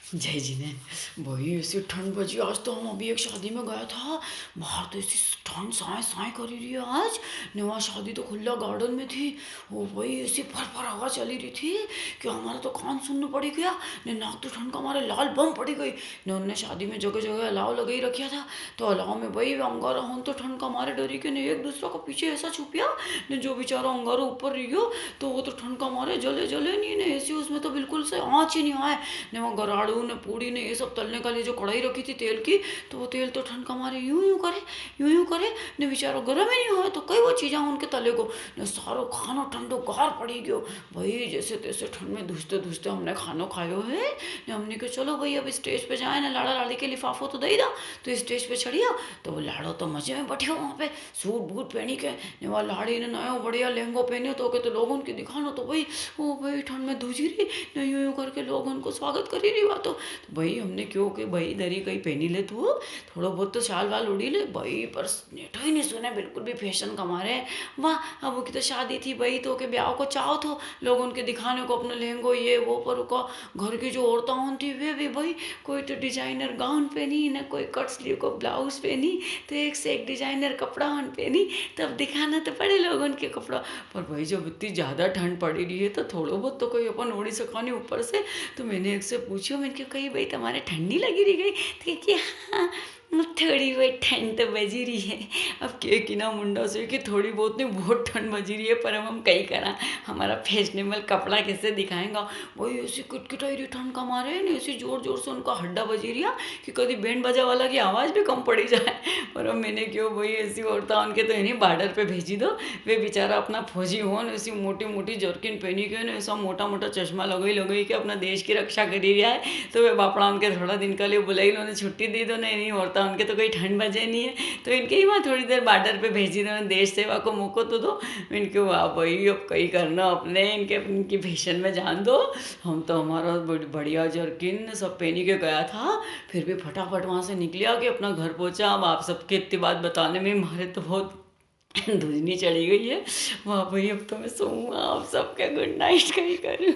जय जी ने भाई ऐसी ठंड बची आज। तो हम अभी एक शादी में गया था, बाहर तो ऐसी ठंड साए साए कर रही है आज ने। वहाँ शादी तो खुला गार्डन में थी। वो भाई ऐसी फर फर हवा चली रही थी कि हमारा तो कान सुनना पड़ी गया ने। नाक तो ठंड का हमारे लाल बम पड़ी गई ने। उनने शादी में जगह जगह अलाव लगा ही रखा था, तो अलाव में भाई अंगारा हम तो ठंड का मारे डरी के ने एक दूसरे को पीछे ऐसा छुपिया ने। जो बेचारा अंगारा ऊपर रह गयो तो वो तो ठंड का मारे जले जले नहीं ने। ऐसी उसमें तो बिल्कुल से आँच ही नहीं आए ने। वहाँ गराड़ू ने पूड़ी ने ये सब तलने का लिए जो कढ़ाई रखी थी तेल की, तो वो तेल तो ठंड का मारे यूं यूं करे ने। बेचारा गर्म ही नहीं हुआ तो कई वो चीज़ें उनके तले को ने। सारो खाना ठंडो गार पड़ी गयो भाई। जैसे तैसे ठंड में धुसते धुसते हमने खाना खायो है ने। हमने कहा चलो भाई अब स्टेज पे जाए ना, लाड़ा लाड़ी के लिफाफो तो दई दा। तो स्टेज पे चढ़िया तो वो लाड़ो तो मजे में बैठियो वहाँ पे सूट बूट पहनी के ने। वहाँ लाड़ी ने नया बढ़िया लहंगो पहने तो के तो लोगों की दिखाना तो भाई वो भाई ठंड में धुजी रही ने। यूं यूं करके लोग उनको स्वागत करी रही बात। तो भाई हमने क्यों कि भाई दरी कहीं पहनी ले तू, थोड़ा बहुत तो शाल वाल उड़ी ले भाई। पर नेठो ही नहीं सुने बिल्कुल भी फैशन कमारे। वाह अब की तो शादी थी भाई, तो के ब्याह को चाहो तो लोग उनके दिखाने को अपने लहंगो ये वो। पर उनका घर की जो औरतें थी वे भी भाई कोई तो डिजाइनर गाउन पहनी ना, कोई कट स्लीव को ब्लाउज पहनी, तो एक से एक डिजाइनर कपड़ा पहनी। तब दिखाना तो पड़े लोग उनके कपड़ा। पर भाई जब इतनी ज़्यादा ठंड पड़ी रही है तो थोड़ा बहुत तो कोई अपन ओढ़ी सकानी ऊपर से। तो मैंने एक से पूछो, मैंने कहा कही भाई तुम्हारे ठंडी लगी रही गई तो कि हाँ थोड़ी बहुत ठंड तो बजी रही है। अब के कि ना मुंडा से कि थोड़ी बहुत नहीं बहुत ठंड बजी रही है, पर हम कहीं करा हमारा फैशनेबल कपड़ा कैसे दिखाएंगा। वही ऐसी किटकिटाई रही ठंड का मारे नहीं। ऐसी जोर जोर से उनका हड्डा बजी रही कि कभी बैंड बजा वाला की आवाज़ भी कम पड़ी जाए। पर अब मैंने क्यों भाई ऐसी औरतें उनके तो इन्हीं बॉर्डर पे भेजी दो। वे बेचारा अपना फौजी हो न, ऐसी मोटी मोटी जर्किन पहनी के न, ऐसा मोटा मोटा चश्मा लगई के अपना देश की रक्षा करी रहा है। तो वे बापड़ा उनके थोड़ा दिन के लिए बुलाई उन्होंने छुट्टी दी दो नहीं नहीं औरता उनके तो कोई ठंड बजे नहीं है, तो इनके ही वहाँ थोड़ी देर बॉर्डर पे भेजी दो, देश सेवा को मौको तो दो। इनके वाह भाई अब कहीं करना अपने इनके इनकी फैशन में जान दो। हम तो हमारा बढ़िया जर्किन सब पहनी के गया था, फिर भी फटाफट वहाँ से निकलिया कि अपना घर पहुँचा। अब आप सबके इतनी बात बताने में हमारे तो बहुत धुजनी चढ़ी गई है। वाह भाई अब तो मैं सोऊंगा। आप सबका गुड नाइट कहीं करूँ।